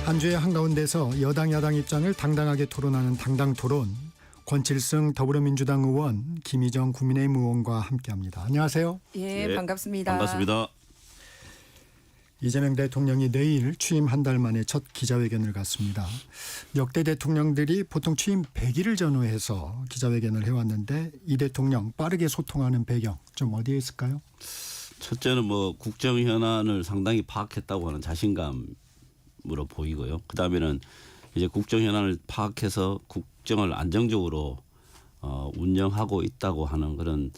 한 주의 한가운데서 여당 야당 입장을 당당하게 토론하는 당당토론. 권칠승 더불어민주당 의원, 김희정 국민의힘 의원과 함께합니다. 안녕하세요. 예, 네, 반갑습니다. 반갑습니다. 이재명 대통령이 내일 취임 한 달 만에 첫 기자회견을 갖습니다. 역대 대통령들이 보통 취임 100일을 전후해서 기자회견을 해왔는데 이 대통령 빠르게 소통하는 배경 좀 어디에 있을까요? 첫째는 국정 현안을 상당히 파악했다고 하는 자신감으로 보이고요. 그다음에는 이제 국정 현안을 파악해서 국정을 안정적으로 운영하고 있다고 하는 그런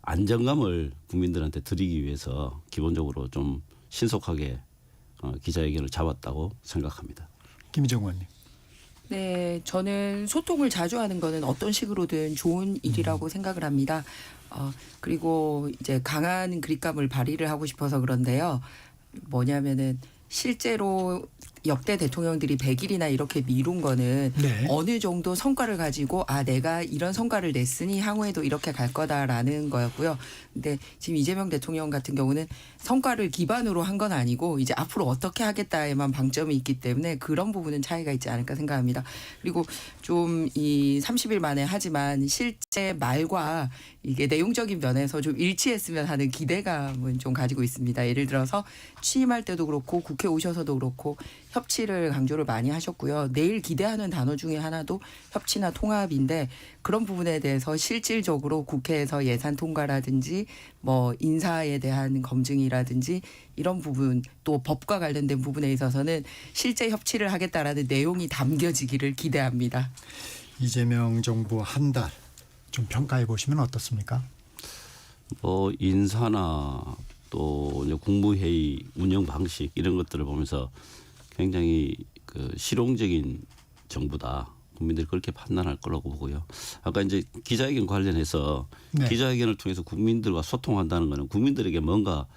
안정감을 국민들한테 드리기 위해서 기본적으로 좀 신속하게 기자회견을 잡았다고 생각합니다. 김희정 의원님. 네, 저는 소통을 자주 하는 거는 어떤 식으로든 좋은 일이라고 생각을 합니다. 그리고 이제 강한 그립감을 발휘를 하고 싶어서 그런데요. 뭐냐면은 실제로 역대 대통령들이 100일이나 이렇게 미룬 거는 네. 어느 정도 성과를 가지고 내가 이런 성과를 냈으니 향후에도 이렇게 갈 거다라는 거였고요. 근데 지금 이재명 대통령 같은 경우는 성과를 기반으로 한 건 아니고 이제 앞으로 어떻게 하겠다에만 방점이 있기 때문에 그런 부분은 차이가 있지 않을까 생각합니다. 그리고 좀 이 30일 만에 하지만 실제 말과 이게 내용적인 면에서 좀 일치했으면 하는 기대감은 좀 가지고 있습니다. 예를 들어서 취임할 때도 그렇고 국회 오셔서도 그렇고 협치를 강조를 많이 하셨고요. 내일 기대하는 단어 중에 하나도 협치나 통합인데 그런 부분에 대해서 실질적으로 국회에서 예산 통과라든지 인사에 대한 검증이라든지 이런 부분 또 법과 관련된 부분에 있어서는 실제 협치를 하겠다라는 내용이 담겨지기를 기대합니다. 이재명 정부 한 달 좀 평가해 보시면 어떻습니까? 인사나 또 이제 국무회의 운영 방식 이런 것들을 보면서 굉장히 실용적인 정부다. 국민들이 그렇게 판단할 거라고 보고요. 아까 이제 기자회견 관련해서 네. 기자회견을 통해서 국민들과 소통한다는 것은 국민들에게 뭔가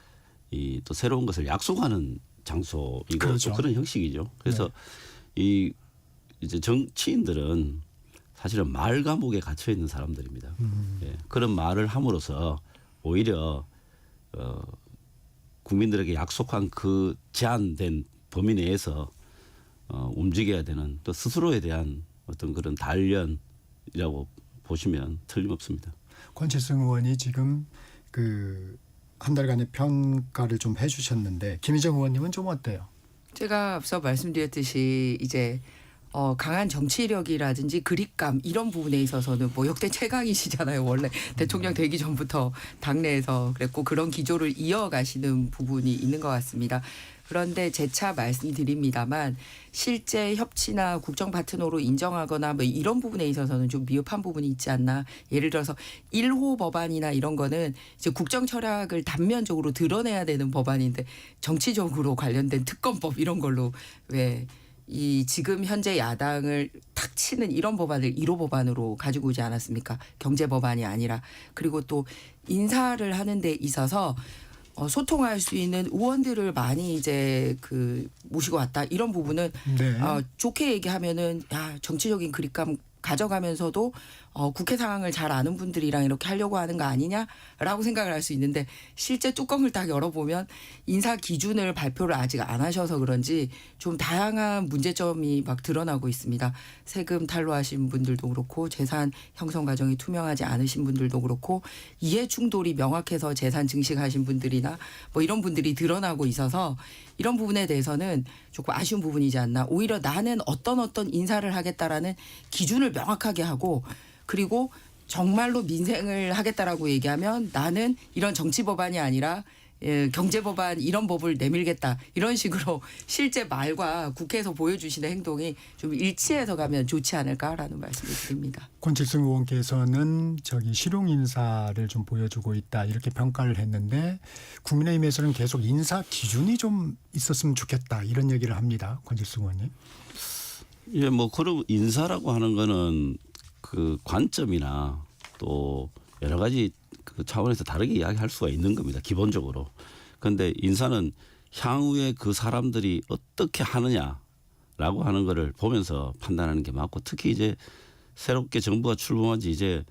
또 새로운 것을 약속하는 장소이고 그렇죠. 또 그런 형식이죠. 그래서 이제 정치인들은 사실은 말 감옥에 갇혀 있는 사람들입니다. 예, 그런 말을 함으로써 오히려 국민들에게 약속한 그 제한된 범위 내에서 움직여야 되는 또 스스로에 대한 어떤 그런 단련이라고 보시면 틀림없습니다. 권칠승 의원이 지금 한 달간의 평가를 좀 해주셨는데 김희정 의원님은 좀 어때요? 제가 앞서 말씀드렸듯이 이제 강한 정치력이라든지 그립감 이런 부분에 있어서는 역대 최강이시잖아요. 원래 대통령 되기 전부터 당내에서 그랬고 그런 기조를 이어가시는 부분이 있는 것 같습니다. 그런데 재차 말씀드립니다만 실제 협치나 국정 파트너로 인정하거나 이런 부분에 있어서는 좀 미흡한 부분이 있지 않나. 예를 들어서 1호 법안이나 이런 거는 이제 국정 철학을 단면적으로 드러내야 되는 법안인데 정치적으로 관련된 특검법 이런 걸로 이 지금 현재 야당을 탁 치는 이런 법안을 1호 법안으로 가지고 오지 않았습니까? 경제 법안이 아니라. 그리고 또 인사를 하는 데 있어서 소통할 수 있는 의원들을 많이 이제 모시고 왔다. 이런 부분은 네. 좋게 얘기하면은 정치적인 그립감 가져가면서도 국회 상황을 잘 아는 분들이랑 이렇게 하려고 하는 거 아니냐라고 생각을 할 수 있는데 실제 뚜껑을 딱 열어보면 인사 기준을 발표를 아직 안 하셔서 그런지 좀 다양한 문제점이 막 드러나고 있습니다. 세금 탈루하신 분들도 그렇고 재산 형성 과정이 투명하지 않으신 분들도 그렇고 이해 충돌이 명확해서 재산 증식하신 분들이나 이런 분들이 드러나고 있어서 이런 부분에 대해서는 조금 아쉬운 부분이지 않나. 오히려 나는 어떤 인사를 하겠다라는 기준을 명확하게 하고 그리고 정말로 민생을 하겠다라고 얘기하면 나는 이런 정치 법안이 아니라 경제 법안 이런 법을 내밀겠다. 이런 식으로 실제 말과 국회에서 보여주시는 행동이 좀 일치해서 가면 좋지 않을까라는 말씀을 드립니다. 권칠승 의원께서는 실용 인사를 좀 보여주고 있다 이렇게 평가를 했는데 국민의힘에서는 계속 인사 기준이 좀 있었으면 좋겠다 이런 얘기를 합니다. 권칠승 의원님. 예, 그런 인사라고 하는 거는 그 관점이나 또 여러 가지 그 차원에서 다르게 이야기할 수가 있는 겁니다. 기본적으로. 그런데 인사는 향후에 그 사람들이 어떻게 하느냐라고 하는 거를 보면서 판단하는 게 맞고 특히 이제 새롭게 정부가 출범한 지 이제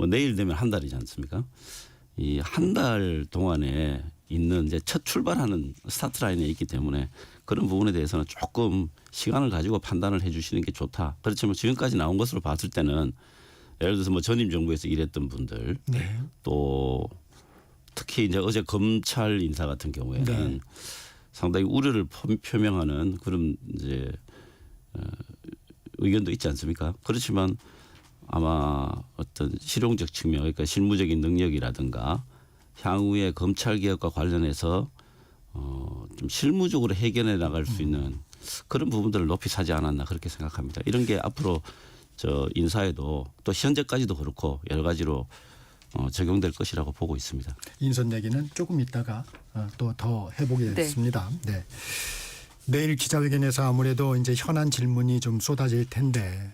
내일 되면 한 달이지 않습니까? 이 한 달 동안에 있는 이제 첫 출발하는 스타트 라인에 있기 때문에 그런 부분에 대해서는 조금 시간을 가지고 판단을 해 주시는 게 좋다. 그렇지만 지금까지 나온 것으로 봤을 때는 예를 들어서 뭐 전임 정부에서 일했던 분들 네. 또 특히 이제 어제 검찰 인사 같은 경우에는 네. 상당히 우려를 표명하는 그런 이제 의견도 있지 않습니까? 그렇지만 아마 어떤 실용적 측면, 그러니까 실무적인 능력이라든가 향후에 검찰 개혁과 관련해서 좀 실무적으로 해결해 나갈 수 있는 그런 부분들을 높이 사지 않았나 그렇게 생각합니다. 이런 게 앞으로 저 인사에도 또 현재까지도 그렇고 여러 가지로 적용될 것이라고 보고 있습니다. 인선 얘기는 조금 있다가 또 더 해보겠습니다. 네. 내일 기자회견에서 아무래도 이제 현안 질문이 좀 쏟아질 텐데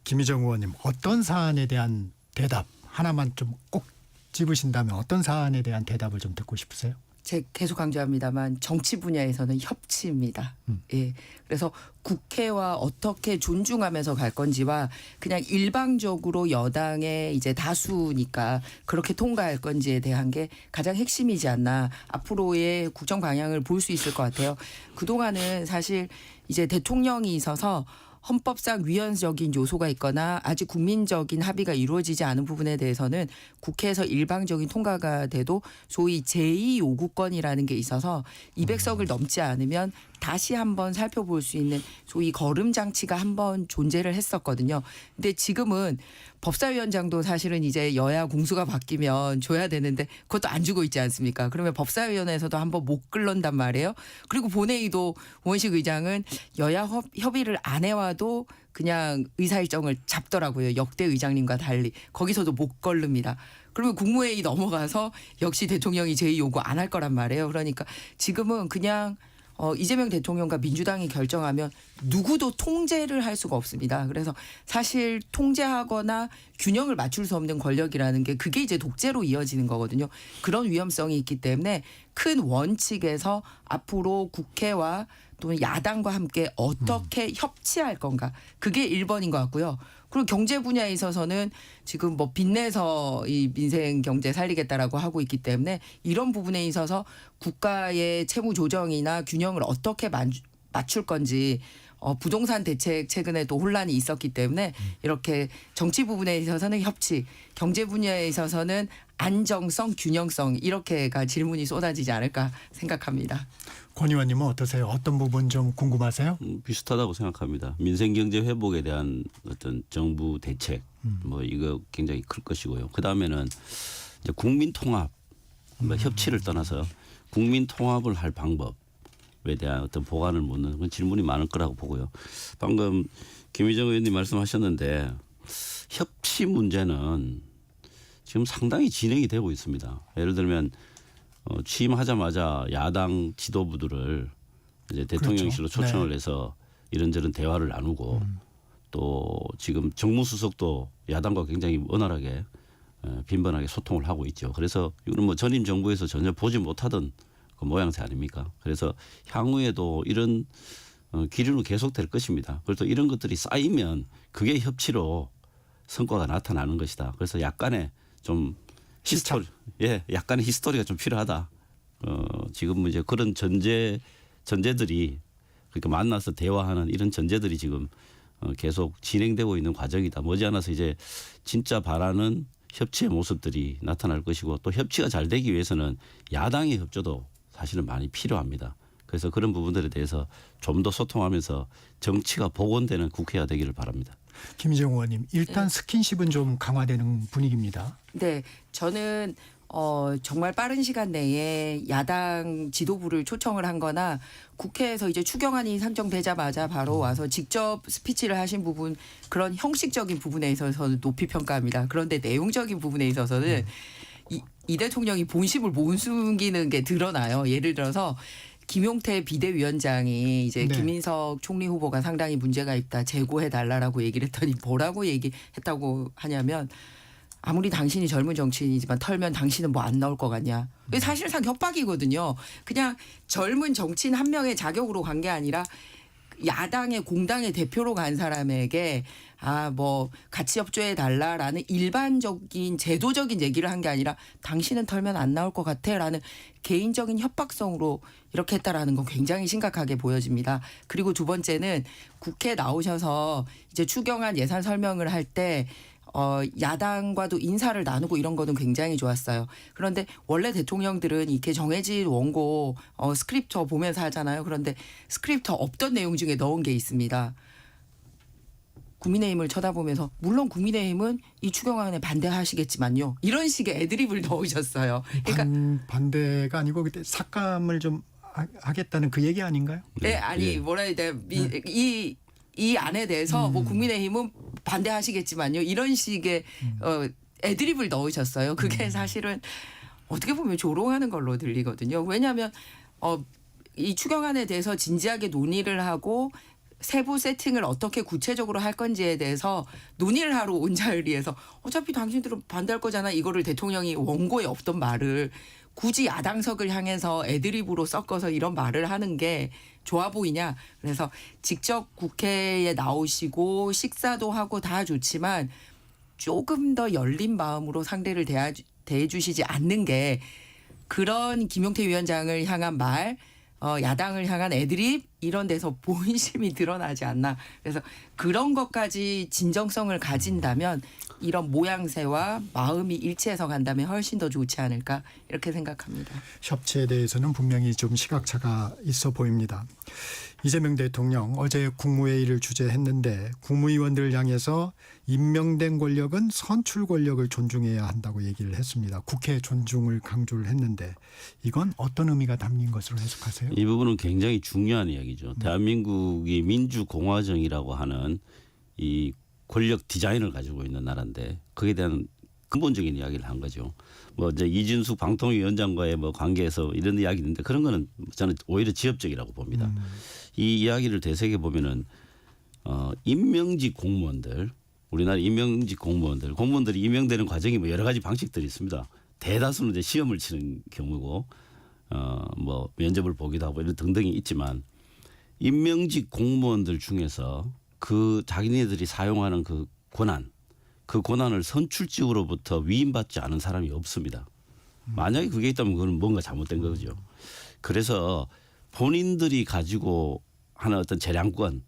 김희정 의원님 어떤 사안에 대한 대답 하나만 좀 꼭 집으신다면 어떤 사안에 대한 대답을 좀 듣고 싶으세요? 제가 계속 강조합니다만 정치 분야에서는 협치입니다. 예. 그래서 국회와 어떻게 존중하면서 갈 건지와 그냥 일방적으로 여당의 이제 다수니까 그렇게 통과할 건지에 대한 게 가장 핵심이지 않나 앞으로의 국정 방향을 볼 수 있을 것 같아요. 그동안은 사실 이제 대통령이 있어서 헌법상 위헌적인 요소가 있거나 아직 국민적인 합의가 이루어지지 않은 부분에 대해서는 국회에서 일방적인 통과가 돼도 소위 제2요구권이라는 게 있어서 200석을 넘지 않으면 다시 한번 살펴볼 수 있는 소위 거름 장치가 한번 존재를 했었거든요. 근데 지금은 법사위원장도 사실은 이제 여야 공수가 바뀌면 줘야 되는데 그것도 안 주고 있지 않습니까? 그러면 법사위원회에서도 한번 못 끌런단 말이에요. 그리고 본회의도 원식 의장은 여야 협의를 안 해와도 그냥 의사 일정을 잡더라고요. 역대 의장님과 달리. 거기서도 못 걸릅니다. 그러면 국무회의 넘어가서 역시 대통령이 제의 요구 안 할 거란 말이에요. 그러니까 지금은 그냥 이재명 대통령과 민주당이 결정하면 누구도 통제를 할 수가 없습니다. 그래서 사실 통제하거나 균형을 맞출 수 없는 권력이라는 게 그게 이제 독재로 이어지는 거거든요. 그런 위험성이 있기 때문에 큰 원칙에서 앞으로 국회와 또는 야당과 함께 어떻게 협치할 건가. 그게 1번인 것 같고요. 그리고 경제 분야에 있어서는 지금 뭐 빚내서 이 민생 경제 살리겠다라고 하고 있기 때문에 이런 부분에 있어서 국가의 채무 조정이나 균형을 어떻게 맞출 건지 부동산 대책 최근에도 혼란이 있었기 때문에 이렇게 정치 부분에 있어서는 협치, 경제 분야에 있어서는 안정성, 균형성 이렇게가 질문이 쏟아지지 않을까 생각합니다. 권 의원님은 어떠세요? 어떤 부분 좀 궁금하세요? 비슷하다고 생각합니다. 민생 경제 회복에 대한 어떤 정부 대책 뭐 이거 굉장히 클 것이고요. 그 다음에는 이제 국민 통합, 뭐 협치를 떠나서 국민 통합을 할 방법에 대한 어떤 보관을 묻는 그런 질문이 많을 거라고 보고요. 방금 김희정 의원님 말씀하셨는데 협치 문제는 지금 상당히 진행이 되고 있습니다. 예를 들면 취임하자마자 야당 지도부들을 이제 대통령실로 그렇죠. 초청을 네. 해서 이런저런 대화를 나누고 또 지금 정무수석도 야당과 굉장히 원활하게 빈번하게 소통을 하고 있죠. 그래서 이거는 뭐 전임 정부에서 전혀 보지 못하던 그 모양새 아닙니까? 그래서 향후에도 이런 기류는 계속될 것입니다. 그래서 이런 것들이 쌓이면 그게 협치로 성과가 나타나는 것이다. 그래서 약간의 좀 히스토리, 약간의 히스토리가 좀 필요하다. 지금 이제 그런 전제들이 그러니까 만나서 대화하는 이런 전제들이 지금 계속 진행되고 있는 과정이다. 머지않아서 이제 진짜 바라는 협치의 모습들이 나타날 것이고 또 협치가 잘 되기 위해서는 야당의 협조도 사실은 많이 필요합니다. 그래서 그런 부분들에 대해서 좀 더 소통하면서 정치가 복원되는 국회가 되기를 바랍니다. 김희정 의원님 일단 스킨십은 좀 강화되는 분위기입니다. 네, 저는 정말 빠른 시간 내에 야당 지도부를 초청을 한 거나 국회에서 이제 추경안이 상정되자마자 바로 와서 직접 스피치를 하신 부분 그런 형식적인 부분에 있어서는 높이 평가합니다. 그런데 내용적인 부분에 있어서는 이 대통령이 본심을 못 숨기는 게 드러나요. 예를 들어서 김용태 비대위원장이 이제 네. 김인석 총리 후보가 상당히 문제가 있다. 재고해달라고 얘기를 했더니 뭐라고 얘기했다고 하냐면 아무리 당신이 젊은 정치인이지만 털면 당신은 뭐 안 나올 것 같냐. 사실상 협박이거든요. 그냥 젊은 정치인 한 명의 자격으로 간 게 아니라 야당의 공당의 대표로 간 사람에게 뭐 같이 협조해 달라라는 일반적인 제도적인 얘기를 한 게 아니라 당신은 털면 안 나올 것 같아라는 개인적인 협박성으로 이렇게 했다라는 건 굉장히 심각하게 보여집니다. 그리고 두 번째는 국회에 나오셔서 이제 추경안 예산 설명을 할 때 야당과도 인사를 나누고 이런 거는 굉장히 좋았어요. 그런데 원래 대통령들은 이렇게 정해진 원고 스크립터 보면서 하잖아요. 그런데 스크립터 없던 내용 중에 넣은 게 있습니다. 국민의힘을 쳐다보면서 물론 국민의힘은 이 추경안에 반대하시겠지만요. 이런 식의 애드립을 넣으셨어요. 그러니까 반대가 아니고 그때 삭감을 좀 하겠다는 그 얘기 아닌가요? 네, 아니 뭐라 해야 돼? 이 안에 대해서 뭐 국민의힘은 반대하시겠지만요. 이런 식의 애드립을 넣으셨어요. 그게 사실은 어떻게 보면 조롱하는 걸로 들리거든요. 왜냐하면 이 추경안에 대해서 진지하게 논의를 하고 세부 세팅을 어떻게 구체적으로 할 건지에 대해서 논의를 하러 온 자리에서 어차피 당신들은 반대할 거잖아. 이거를 대통령이 원고에 없던 말을 굳이 야당석을 향해서 애드립으로 섞어서 이런 말을 하는 게 좋아 보이냐. 그래서 직접 국회에 나오시고 식사도 하고 다 좋지만 조금 더 열린 마음으로 상대를 대해주시지 않는 게 그런 김용태 위원장을 향한 말 야당을 향한 애드립 이런 데서 본심이 드러나지 않나. 그래서 그런 것까지 진정성을 가진다면 이런 모양새와 마음이 일치해서 간다면 훨씬 더 좋지 않을까 이렇게 생각합니다. 협치에 대해서는 분명히 좀 시각차가 있어 보입니다. 이재명 대통령 어제 국무회의를 주재했는데 국무위원들을 향해서 임명된 권력은 선출 권력을 존중해야 한다고 얘기를 했습니다. 국회 존중을 강조를 했는데 이건 어떤 의미가 담긴 것으로 해석하세요? 이 부분은 굉장히 중요한 이야기죠. 대한민국이 민주공화정이라고 하는 이 권력 디자인을 가지고 있는 나라인데 거기에 대한 근본적인 이야기를 한 거죠. 뭐 이제 이준숙 방통위원장과의 뭐 관계에서 이런 이야기 있는데 그런 거는 저는 오히려 지엽적이라고 봅니다. 이 이야기를 되새겨 보면은 임명직 공무원들, 우리나라 임명직 공무원들이 임명되는 과정이 뭐 여러 가지 방식들이 있습니다. 대다수는 이제 시험을 치는 경우고 뭐 면접을 보기도 하고 이런 등등이 있지만 임명직 공무원들 중에서 그 자기네들이 사용하는 그 권한을 선출직으로부터 위임받지 않은 사람이 없습니다. 만약에 그게 있다면 그건 뭔가 잘못된 거죠. 그래서 본인들이 가지고 하는 어떤 재량권,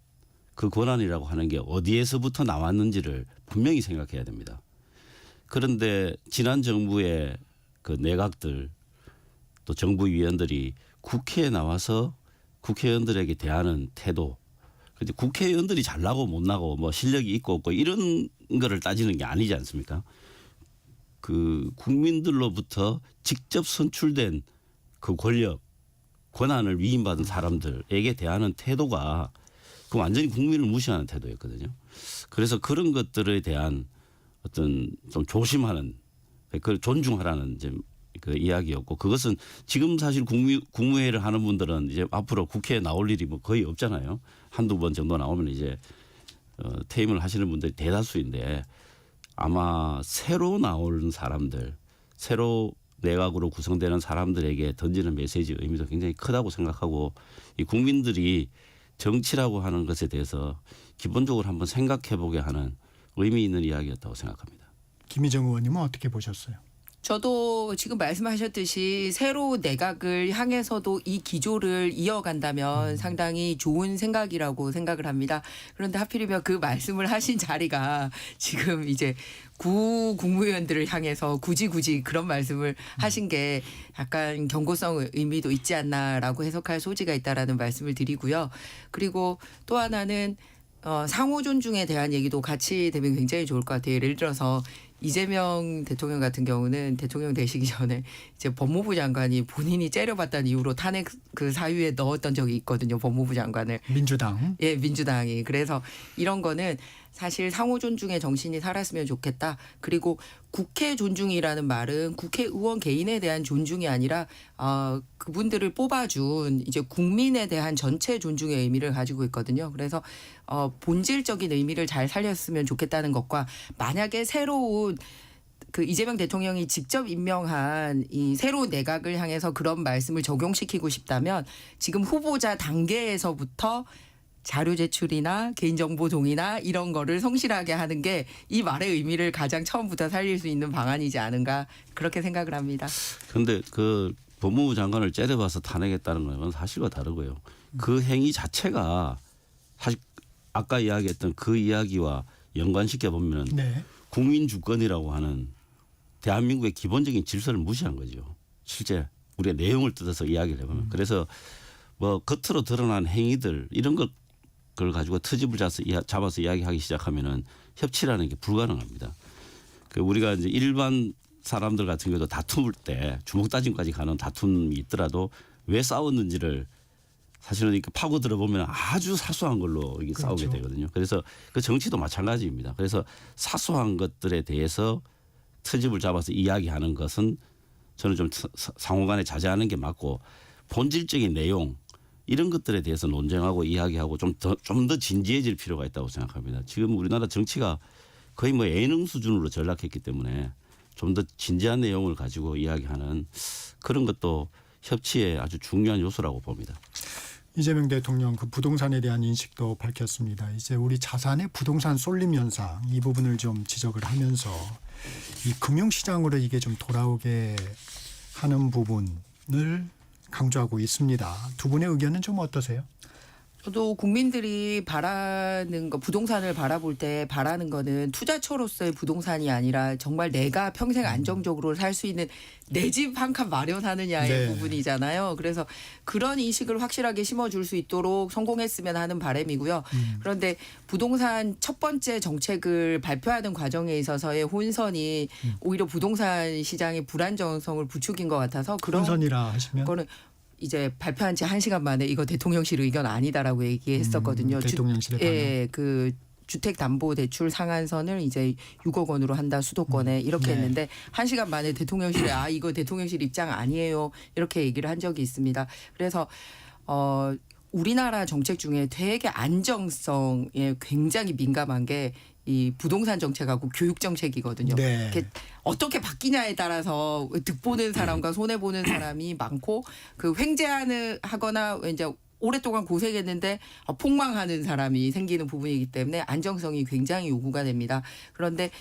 그 권한이라고 하는 게 어디에서부터 나왔는지를 분명히 생각해야 됩니다. 그런데 지난 정부의 그 내각들 또 정부위원들이 국회에 나와서 국회의원들에게 대하는 태도, 근데 국회의원들이 잘나고 못나고 뭐 실력이 있고 없고 이런 거를 따지는 게 아니지 않습니까? 그 국민들로부터 직접 선출된 그 권한을 위임받은 사람들에게 대하는 태도가 그 완전히 국민을 무시하는 태도였거든요. 그래서 그런 것들에 대한 어떤 좀 조심하는, 그걸 존중하라는 이제 그 이야기였고, 그것은 지금 사실 국무회의를 하는 분들은 이제 앞으로 국회에 나올 일이 뭐 거의 없잖아요. 한두 번 정도 나오면 이제 퇴임을 하시는 분들이 대다수인데 아마 새로 나오는 사람들, 새로 내각으로 구성되는 사람들에게 던지는 메시지 의미도 굉장히 크다고 생각하고, 이 국민들이 정치라고 하는 것에 대해서 기본적으로 한번 생각해 보게 하는 의미 있는 이야기였다고 생각합니다. 김희정 의원님은 어떻게 보셨어요? 저도 지금 말씀하셨듯이 새로 내각을 향해서도 이 기조를 이어간다면 상당히 좋은 생각이라고 생각을 합니다. 그런데 하필이면 그 말씀을 하신 자리가 지금 이제 국무위원들을 향해서 굳이 그런 말씀을 하신 게 약간 경고성 의미도 있지 않나라고 해석할 소지가 있다라는 말씀을 드리고요. 그리고 또 하나는 상호 존중에 대한 얘기도 같이 되면 굉장히 좋을 것 같아요. 예를 들어서 이재명 대통령 같은 경우는 대통령 되시기 전에 이제 법무부 장관이 본인이 째려봤다는 이유로 탄핵 그 사유에 넣었던 적이 있거든요. 법무부 장관을. 민주당. 예, 민주당이. 그래서 이런 거는 사실 상호 존중의 정신이 살았으면 좋겠다. 그리고 국회 존중이라는 말은 국회의원 개인에 대한 존중이 아니라 그분들을 뽑아준 이제 국민에 대한 전체 존중의 의미를 가지고 있거든요. 그래서 본질적인 의미를 잘 살렸으면 좋겠다는 것과, 만약에 새로운 그 이재명 대통령이 직접 임명한 이 새로운 내각을 향해서 그런 말씀을 적용시키고 싶다면 지금 후보자 단계에서부터 자료 제출이나 개인정보 동의나 이런 거를 성실하게 하는 게 이 말의 의미를 가장 처음부터 살릴 수 있는 방안이지 않은가 그렇게 생각을 합니다. 그런데 그 법무부 장관을 째려봐서 탄핵했다는 건 사실과 다르고요. 그 행위 자체가 사실 아까 이야기했던 그 이야기와 연관시켜 보면 네. 국민 주권이라고 하는 대한민국의 기본적인 질서를 무시한 거죠. 실제 우리가 내용을 뜯어서 이야기를 해보면. 그래서 뭐 겉으로 드러난 행위들 이런 걸 가지고 트집을 잡아서 이야기하기 시작하면은 협치라는 게 불가능합니다. 그 우리가 이제 일반 사람들 같은 경우도 다툼을 때 주먹 다짐까지 가는 다툼이 있더라도 왜 싸웠는지를 사실은 이렇게 파고 들어보면 아주 사소한 걸로 이게 그렇죠. 싸우게 되거든요. 그래서 그 정치도 마찬가지입니다. 그래서 사소한 것들에 대해서 트집을 잡아서 이야기하는 것은 저는 좀 상호간에 자제하는 게 맞고 본질적인 내용 이런 것들에 대해서 논쟁하고 이야기하고 좀 더 진지해질 필요가 있다고 생각합니다. 지금 우리나라 정치가 거의 뭐 예능 수준으로 전락했기 때문에 좀 더 진지한 내용을 가지고 이야기하는 그런 것도 협치의 아주 중요한 요소라고 봅니다. 이재명 대통령 그 부동산에 대한 인식도 밝혔습니다. 이제 우리 자산의 부동산 쏠림 현상 이 부분을 좀 지적을 하면서 이 금융시장으로 이게 좀 돌아오게 하는 부분을 강조하고 있습니다. 두 분의 의견은 좀 어떠세요? 저도 국민들이 바라는 거 부동산을 바라볼 때 바라는 거는 투자처로서의 부동산이 아니라 정말 내가 평생 안정적으로 살 수 있는 내 집 한 칸 마련하느냐의 네. 부분이잖아요. 그래서 그런 인식을 확실하게 심어줄 수 있도록 성공했으면 하는 바람이고요. 그런데 부동산 첫 번째 정책을 발표하는 과정에 있어서의 혼선이 오히려 부동산 시장의 불안정성을 부추긴 것 같아서 그런 혼선이라 하시면 거는 이제 발표한 지 1시간 만에 이거 대통령실 의견 아니다라고 얘기했었거든요. 대통령실의 반응. 그 주택담보대출 상한선을 이제 6억 원으로 한다 수도권에 이렇게 네. 했는데 1시간 만에 대통령실에 이거 대통령실 입장 아니에요 이렇게 얘기를 한 적이 있습니다. 그래서 우리나라 정책 중에 되게 안정성에 굉장히 민감한 게 이 부동산 정책하고 교육 정책이거든요. 네. 이렇게 어떻게 바뀌냐에 따라서 득보는 사람과 손해 보는 사람이 많고 그 횡재하거나 이제 오랫동안 고생했는데 폭망하는 사람이 생기는 부분이기 때문에 안정성이 굉장히 요구가 됩니다. 그런데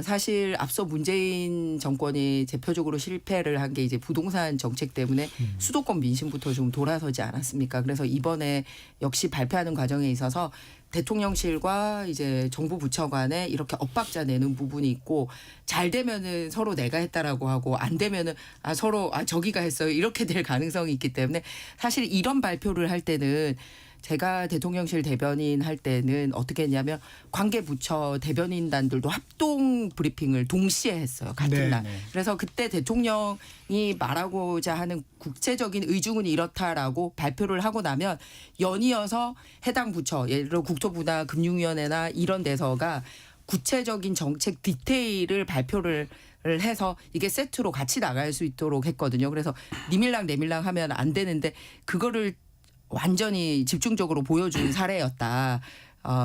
사실 앞서 문재인 정권이 대표적으로 실패를 한 게 이제 부동산 정책 때문에 수도권 민심부터 좀 돌아서지 않았습니까? 그래서 이번에 역시 발표하는 과정에 있어서 대통령실과 이제 정부 부처 간에 이렇게 엇박자 내는 부분이 있고 잘 되면은 서로 내가 했다라고 하고 안 되면은 서로 저기가 했어요 이렇게 될 가능성이 있기 때문에 사실 이런 발표를 할 때는 제가 대통령실 대변인 할 때는 어떻게 했냐면 관계부처 대변인단들도 합동 브리핑을 동시에 했어요. 같은 네, 날. 네. 그래서 그때 대통령이 말하고자 하는 국제적인 의중은 이렇다라고 발표를 하고 나면 연이어서 해당 부처 예를 들어 국토부나 금융위원회나 이런 데서가 구체적인 정책 디테일을 발표를 해서 이게 세트로 같이 나갈 수 있도록 했거든요. 그래서 니밀랑 내밀랑 하면 안 되는데 그거를 완전히 집중적으로 보여준 사례였다.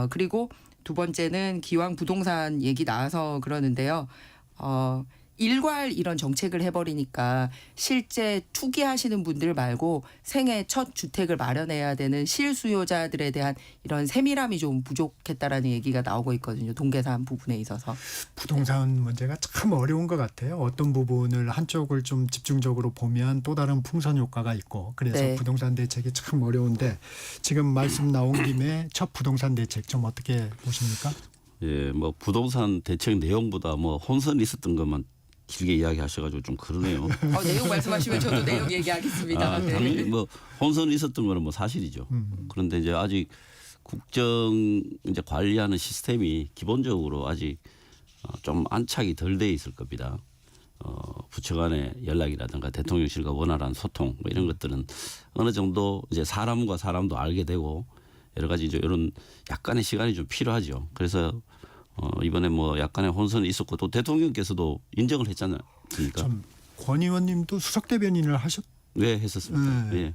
그리고 두 번째는 기왕 부동산 얘기 나와서 그러는데요. 일괄 이런 정책을 해버리니까 실제 투기하시는 분들 말고 생애 첫 주택을 마련해야 되는 실수요자들에 대한 이런 세밀함이 좀 부족했다라는 얘기가 나오고 있거든요. 동계산 부분에 있어서. 부동산 문제가 참 어려운 것 같아요. 어떤 부분을 한쪽을 좀 집중적으로 보면 또 다른 풍선 효과가 있고 그래서 네. 부동산 대책이 참 어려운데 지금 말씀 나온 김에 첫 부동산 대책 좀 어떻게 보십니까? 예, 뭐 부동산 대책 내용보다 뭐 혼선이 있었던 것만 길게 이야기하셔가지고 좀 그러네요. 내용 말씀하시면 저도 내용 얘기하겠습니다. 네. 당연히 뭐 혼선이 있었던 거는 뭐 사실이죠. 그런데 이제 아직 국정 이제 관리하는 시스템이 기본적으로 아직 좀 안착이 덜 돼 있을 겁니다. 부처 간의 연락이라든가 대통령실과 원활한 소통 뭐 이런 것들은 어느 정도 이제 사람과 사람도 알게 되고 여러 가지 이제 이런 약간의 시간이 좀 필요하죠. 그래서 이번에 뭐 약간의 혼선이 있었고 또 대통령께서도 인정을 했잖아요. 그러니까 권 의원님도 수석 대변인을 네, 했었습니다. 네. 예.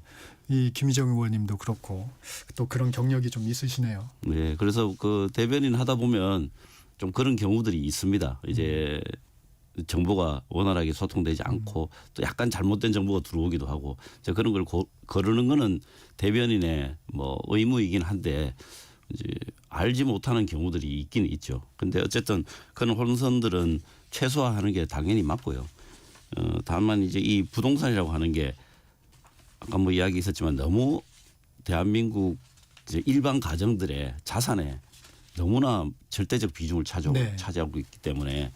이 김희정 의원님도 그렇고 또 그런 경력이 좀 있으시네요. 네, 그래서 그 대변인 하다 보면 좀 그런 경우들이 있습니다. 이제 정보가 원활하게 소통되지 않고 또 약간 잘못된 정보가 들어오기도 하고 이제 그런 걸 거르는 거는 대변인의 뭐 의무이긴 한데 이제 알지 못하는 경우들이 있긴 있죠. 근데 어쨌든 그런 혼선들은 최소화하는 게 당연히 맞고요. 다만 이제 이 부동산이라고 하는 게 아까 뭐 이야기 있었지만 너무 대한민국 이제 일반 가정들의 자산에 너무나 절대적 비중을 네. 차지하고 있기 때문에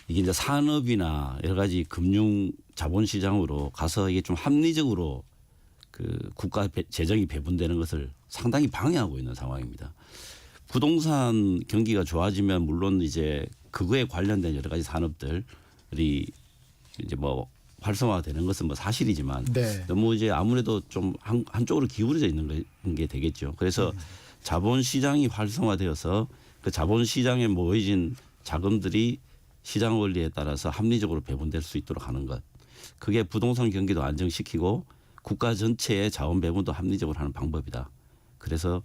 이게 이제 산업이나 여러 가지 금융 자본시장으로 가서 이게 좀 합리적으로 그 국가 재정이 배분되는 것을 상당히 방해하고 있는 상황입니다. 부동산 경기가 좋아지면 물론 이제 그거에 관련된 여러 가지 산업들이 이제 뭐 활성화되는 것은 뭐 사실이지만 네. 너무 이제 아무래도 좀 한쪽으로 기울어져 있는 게 되겠죠. 그래서 자본시장이 활성화되어서 그 자본시장에 모여진 자금들이 시장 원리에 따라서 합리적으로 배분될 수 있도록 하는 것. 그게 부동산 경기도 안정시키고 국가 전체의 자원 배분도 합리적으로 하는 방법이다. 그래서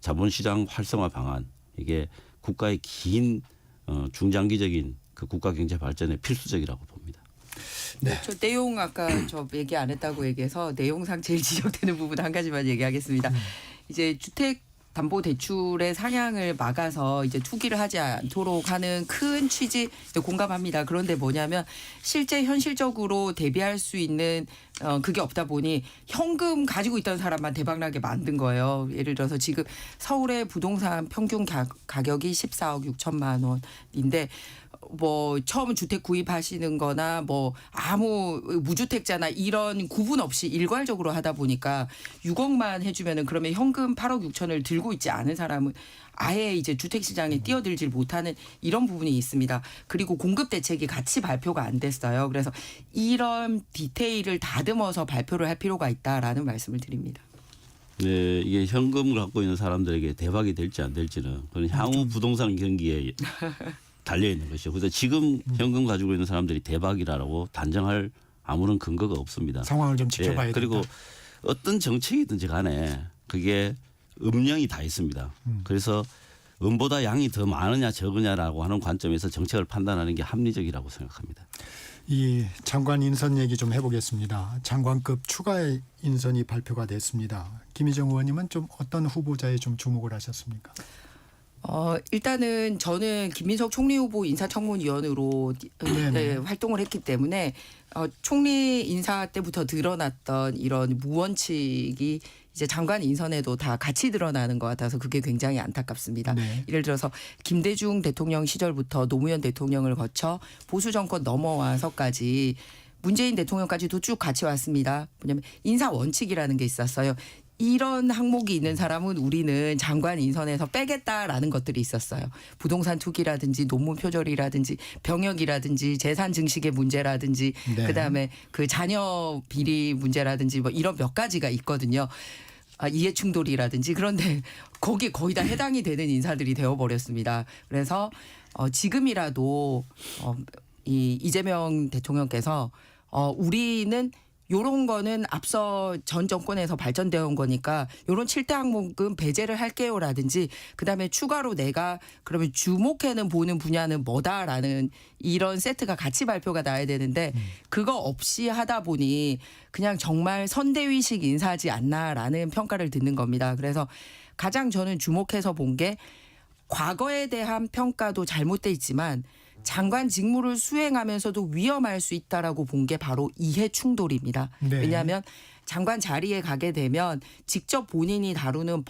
자본시장 활성화 방안 이게 국가의 긴 중장기적인 그 국가 경제 발전에 필수적이라고 봅니다. 네. 저 내용 아까 저 얘기 안 했다고 얘기해서 내용상 제일 지적되는 부분 한 가지만 얘기하겠습니다. 이제 주택 담보 대출의 상향을 막아서 이제 투기를 하지 않도록 하는 큰 취지 공감합니다. 그런데 뭐냐면 실제 현실적으로 대비할 수 있는 그게 없다 보니 현금 가지고 있던 사람만 대박나게 만든 거예요. 예를 들어서 지금 서울의 부동산 평균 가격이 14억 6천만 원인데 뭐 처음 주택 구입하시는 거나 뭐 아무 무주택자나 이런 구분 없이 일괄적으로 하다 보니까 6억만 해주면은 그러면 현금 8억 6천을 들고 있지 않은 사람은 아예 이제 주택 시장에 뛰어들질 못하는 이런 부분이 있습니다. 그리고 공급 대책이 같이 발표가 안 됐어요. 그래서 이런 디테일을 다듬어서 발표를 할 필요가 있다라는 말씀을 드립니다. 네, 이게 현금을 갖고 있는 사람들에게 대박이 될지 안 될지는 그건 향후 부동산 경기에 달려 있는 것이죠. 그래서 지금 현금 가지고 있는 사람들이 대박이라고 단정할 아무런 근거가 없습니다. 상황을 좀 지켜봐야 된다. 그리고 어떤 정책이든지 간에 그게 음령이 다 있습니다. 그래서 음보다 양이 더 많으냐 적으냐라고 하는 관점에서 정책을 판단하는 게 합리적이라고 생각합니다. 이 장관 인선 얘기 좀 해보겠습니다. 장관급 추가 인선이 발표가 됐습니다. 김희정 의원님은 좀 어떤 후보자에 좀 주목을 하셨습니까? 일단은 저는 김민석 총리 후보 인사청문위원으로 네, 활동을 했기 때문에 총리 인사 때부터 드러났던 이런 무원칙이 이제 장관 인선에도 다 같이 드러나는 것 같아서 그게 굉장히 안타깝습니다. 네. 예를 들어서 김대중 대통령 시절부터 노무현 대통령을 거쳐 보수 정권 넘어와서까지 문재인 대통령까지도 쭉 같이 왔습니다. 뭐냐면 인사 원칙이라는 게 있었어요. 이런 항목이 있는 사람은 우리는 장관 인선에서 빼겠다라는 것들이 있었어요. 부동산 투기라든지 논문 표절이라든지 병역이라든지 재산 증식의 문제라든지 네. 그다음에 그 자녀 비리 문제라든지 뭐 이런 몇 가지가 있거든요. 이해 충돌이라든지 그런데 거기에 거의 다 해당이 되는 인사들이 되어버렸습니다. 그래서 지금이라도 이재명 대통령께서 우리는 요런 거는 앞서 전 정권에서 발전되어 온 거니까 요런 7대 항목은 배제를 할게요라든지 그다음에 추가로 내가 그러면 주목해는 보는 분야는 뭐다라는 이런 세트가 같이 발표가 나야 되는데 그거 없이 하다 보니 그냥 정말 선대위식 인사하지 않나라는 평가를 듣는 겁니다. 그래서 가장 저는 주목해서 본 게 과거에 대한 평가도 잘못돼 있지만 장관 직무를 수행하면서도 위험할 수 있다라고 본 게 바로 이해 충돌입니다. 네. 왜냐하면 장관 자리에 가게 되면 직접 본인이 다루는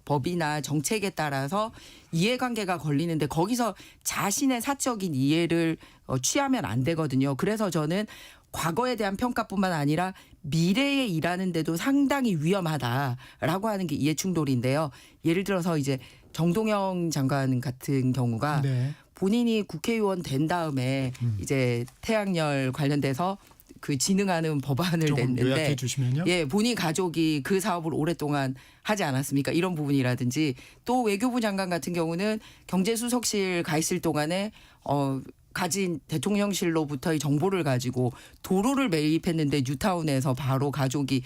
법이나 정책에 따라서 이해관계가 걸리는데 거기서 자신의 사적인 이해를 취하면 안 되거든요. 그래서 저는 과거에 대한 평가뿐만 아니라 미래에 일하는 데도 상당히 위험하다라고 하는 게 이해 충돌인데요. 예를 들어서 이제 정동영 장관 같은 경우가 네. 본인이 국회의원 된 다음에 이제 태양열 관련돼서 그 진흥하는 법안을 조금 냈는데 요약해 주시면요. 예, 본인 가족이 그 사업을 오랫동안 하지 않았습니까? 이런 부분이라든지 또 외교부 장관 같은 경우는 경제수석실 가 있을 동안에 가진 대통령실로부터의 정보를 가지고 도로를 매입했는데 뉴타운에서 바로 가족이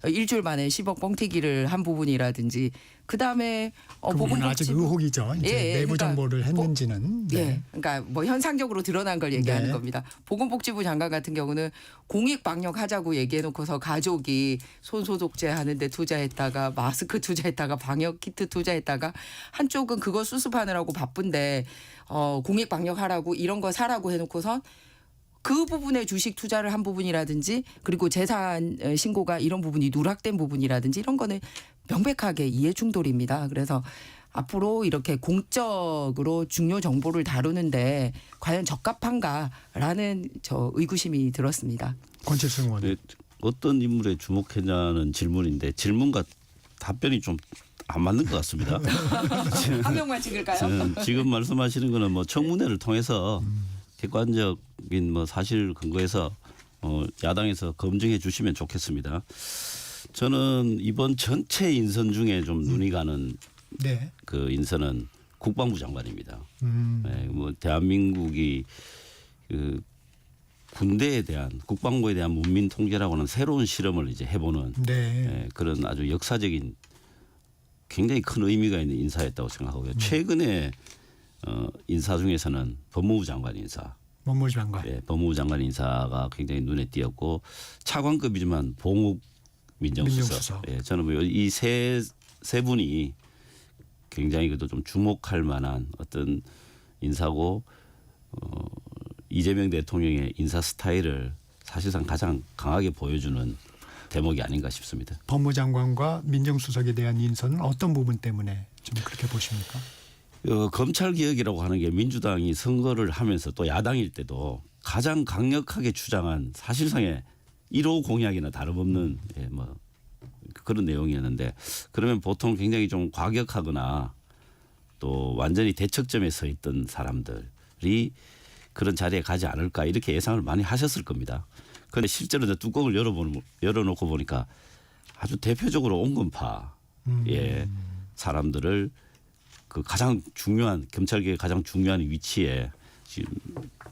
일주일 만에 10억 뻥튀기를 한 부분이라든지 그다음에 그 부분은 아직 의혹이죠. 이제 예, 내부 그러니까 정보를 했는지는. 네. 예, 그러니까 뭐 현상적으로 드러난 걸 얘기하는 네. 겁니다. 보건복지부 장관 같은 경우는 공익 방역하자고 얘기해놓고서 가족이 손소독제 하는데 투자했다가 마스크 투자했다가 방역 키트 투자했다가 한쪽은 그거 수습하느라고 바쁜데 공익 방역하라고 이런 거 사라고 해놓고선 그 부분에 주식 투자를 한 부분이라든지 그리고 재산 신고가 이런 부분이 누락된 부분이라든지 이런 거는 명백하게 이해 충돌입니다. 그래서 앞으로 이렇게 공적으로 중요 정보를 다루는데 과연 적합한가라는 저 의구심이 들었습니다. 권칠승 의원. 네, 어떤 인물에 주목했냐는 질문인데 질문과 답변이 좀 안 맞는 것 같습니다. 한 명만 찍을까요? 저는 지금 말씀하시는 거는 뭐 청문회를 통해서 객관적인 뭐 사실 근거에서 야당에서 검증해 주시면 좋겠습니다. 저는 이번 전체 인선 중에 좀 눈이 가는 네. 그 인선은 국방부 장관입니다. 음. 네, 뭐 대한민국이 그 군대에 대한 국방부에 대한 문민 통제라고 하는 새로운 실험을 이제 해보는 네. 그런 아주 역사적인 굉장히 큰 의미가 있는 인사였다고 생각하고요. 최근에 인사 중에서는 법무부 장관 인사, 법무부 장관. 예, 법무부 장관 인사가 굉장히 눈에 띄었고 차관급이지만 봉욱 민정수석. 민정수석. 예, 저는 뭐 이 세 분이 굉장히 그래도 좀 주목할 만한 어떤 인사고 이재명 대통령의 인사 스타일을 사실상 가장 강하게 보여주는 대목이 아닌가 싶습니다. 법무장관과 민정수석에 대한 인선은 어떤 부분 때문에 좀 그렇게 보십니까? 검찰 개혁이라고 하는 게 민주당이 선거를 하면서 또 야당일 때도 가장 강력하게 주장한 사실상의 1호 공약이나 다름없는 예, 뭐 그런 내용이었는데 그러면 보통 굉장히 좀 과격하거나 또 완전히 대척점에 서 있던 사람들이 그런 자리에 가지 않을까 이렇게 예상을 많이 하셨을 겁니다. 그런데 실제로 이제 뚜껑을 열어놓고 보니까 아주 대표적으로 온건파 예, 사람들을 그 가장 중요한 검찰계의 가장 중요한 위치에 지금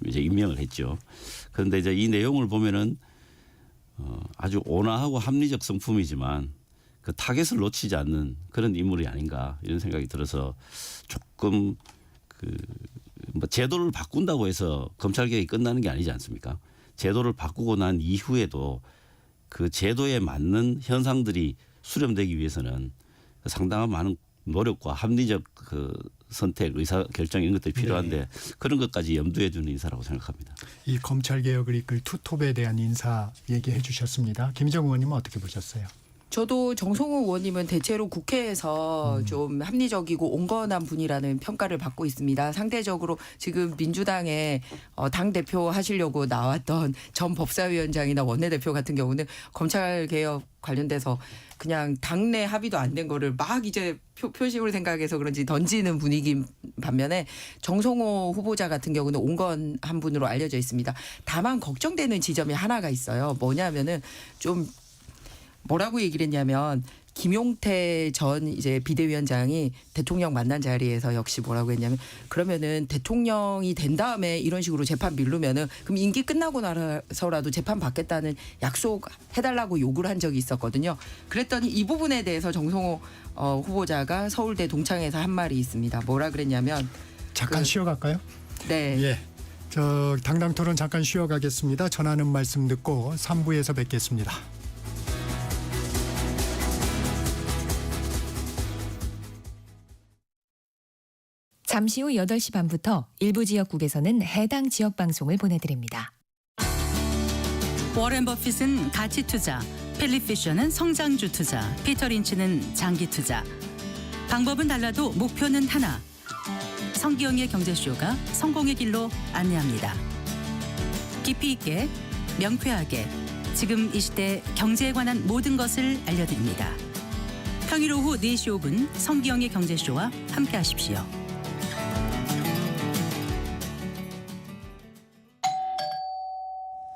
이제 임명을 했죠. 그런데 이제 이 내용을 보면은 아주 온화하고 합리적 성품이지만 그 타겟을 놓치지 않는 그런 인물이 아닌가 이런 생각이 들어서 조금 그 뭐 제도를 바꾼다고 해서 검찰 개혁이 끝나는 게 아니지 않습니까? 제도를 바꾸고 난 이후에도 그 제도에 맞는 현상들이 수렴되기 위해서는 상당한 많은 노력과 합리적 그 선택, 의사 결정 이런 것들이 필요한데 네. 그런 것까지 염두에 두는 인사라고 생각합니다. 이 검찰 개혁을 이끌 투톱에 대한 인사 얘기해 주셨습니다. 김정 의원님은 어떻게 보셨어요? 저도 정성호 의원님은 대체로 국회에서 좀 합리적이고 온건한 분이라는 평가를 받고 있습니다. 상대적으로 지금 민주당의 당대표 하시려고 나왔던 전 법사위원장이나 원내대표 같은 경우는 검찰개혁 관련돼서 그냥 당내 합의도 안 된 거를 막 이제 표심을 생각해서 그런지 던지는 분위기 반면에 정성호 후보자 같은 경우는 온건한 분으로 알려져 있습니다. 다만 걱정되는 지점이 하나가 있어요. 뭐냐면은 좀 뭐라고 얘기를 했냐면 김용태 전 이제 비대위원장이 대통령 만난 자리에서 역시 뭐라고 했냐면 그러면은 대통령이 된 다음에 이런 식으로 재판 미루면은 그럼 임기 끝나고 나서라도 재판 받겠다는 약속 해달라고 요구를 한 적이 있었거든요. 그랬더니 이 부분에 대해서 정성호 후보자가 서울대 동창회에서 한 말이 있습니다. 뭐라 그랬냐면 잠깐 쉬어갈까요? 네. 예. 저 당당 토론 잠깐 쉬어가겠습니다. 전하는 말씀 듣고 3부에서 뵙겠습니다. 잠시 후 8시 반부터 일부 지역국에서는 해당 지역 방송을 보내드립니다. 워렌 버핏은 가치 투자, 펠리 피셔는 성장주 투자, 피터 린치는 장기 투자. 방법은 달라도 목표는 하나. 성기영의 경제쇼가 성공의 길로 안내합니다. 깊이 있게, 명쾌하게, 지금 이 시대 경제에 관한 모든 것을 알려드립니다. 평일 오후 4시 5분 성기영의 경제쇼와 함께하십시오.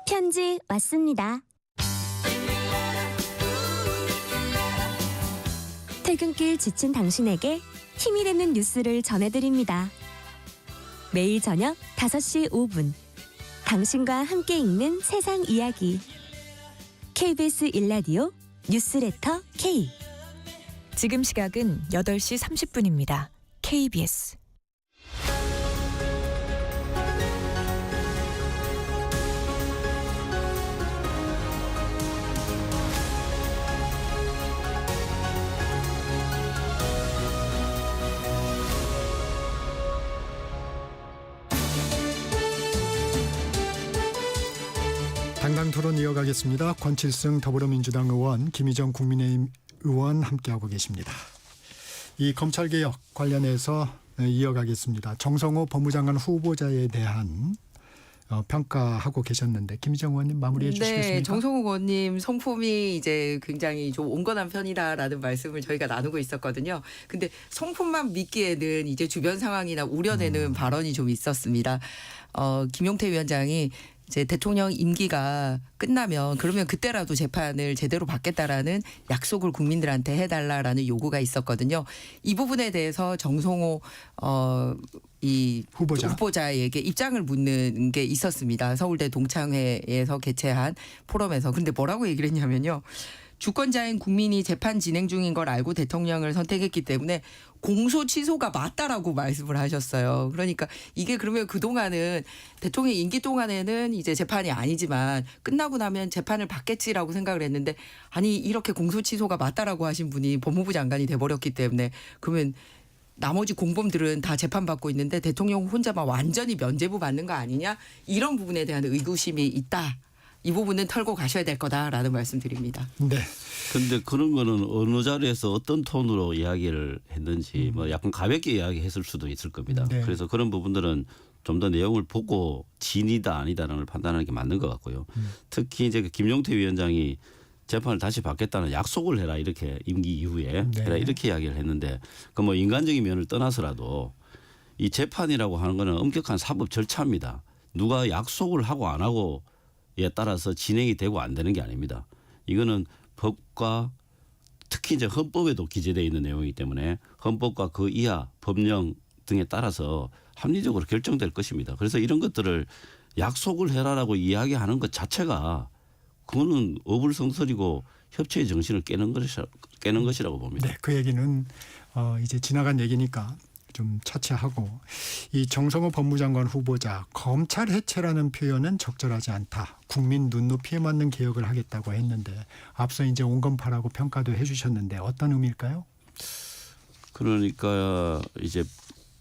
편지 왔습니다. 퇴근길 지친 당신에게 힘이 되는 뉴스를 전해드립니다. 매일 저녁 5시 5분 당신과 함께 읽는 세상 이야기 KBS 1라디오 뉴스레터 K. 지금 시각은 8시 30분입니다. KBS. 당당 토론 이어가겠습니다. 권칠승 더불어민주당 의원, 김희정 국민의힘 의원 함께하고 계십니다. 이 검찰개혁 관련해서 이어가겠습니다. 정성호 법무장관 후보자에 대한 평가하고 계셨는데 김희정 의원님 마무리해 주시겠습니까? 네, 정성호 의원님 성품이 이제 굉장히 좀 온건한 편이다라는 말씀을 저희가 나누고 있었거든요. 근데 성품만 믿기에는 이제 주변 상황이나 우려내는 발언이 좀 있었습니다. 김용태 위원장이 이제 대통령 임기가 끝나면 그러면 그때라도 재판을 제대로 받겠다라는 약속을 국민들한테 해달라라는 요구가 있었거든요. 이 부분에 대해서 정성호 이 후보자에게 입장을 묻는 게 있었습니다. 서울대 동창회에서 개최한 포럼에서. 근데 뭐라고 얘기를 했냐면요. 주권자인 국민이 재판 진행 중인 걸 알고 대통령을 선택했기 때문에 공소 취소가 맞다라고 말씀을 하셨어요. 그러니까 이게 그러면 그동안은 대통령 임기 동안에는 이제 재판이 아니지만 끝나고 나면 재판을 받겠지라고 생각을 했는데 아니 이렇게 공소 취소가 맞다라고 하신 분이 법무부 장관이 돼버렸기 때문에 그러면 나머지 공범들은 다 재판받고 있는데 대통령 혼자만 완전히 면죄부 받는 거 아니냐 이런 부분에 대한 의구심이 있다. 이 부분은 털고 가셔야 될 거다라는 말씀드립니다. 네. 근데 그런 거는 어느 자리에서 어떤 톤으로 이야기를 했는지 뭐 약간 가볍게 이야기했을 수도 있을 겁니다. 네. 그래서 그런 부분들은 좀 더 내용을 보고 진이다 아니다라는 걸 판단하는 게 맞는 것 같고요. 특히 이제 그 김용태 위원장이 재판을 다시 받겠다는 약속을 해라 이렇게 임기 이후에 네. 해라 이렇게 이야기를 했는데 그 뭐 인간적인 면을 떠나서라도 이 재판이라고 하는 거는 엄격한 사법 절차입니다. 누가 약속을 하고 안 하고 에 따라서 진행이 되고 안 되는 게 아닙니다. 이거는 법과 특히 이제 헌법에도 기재되어 있는 내용이기 때문에 헌법과 그 이하 법령 등에 따라서 합리적으로 결정될 것입니다. 그래서 이런 것들을 약속을 해라라고 이야기하는 것 자체가 그거는 어불성설이고 협치의 정신을 깨는 것이라고 봅니다. 네, 그 얘기는 이제 지나간 얘기니까 좀 차치하고 이 정성호 법무장관 후보자 검찰 해체라는 표현은 적절하지 않다. 국민 눈높이에 맞는 개혁을 하겠다고 했는데 앞서 이제 온건파라고 평가도 해주셨는데 어떤 의미일까요? 그러니까 이제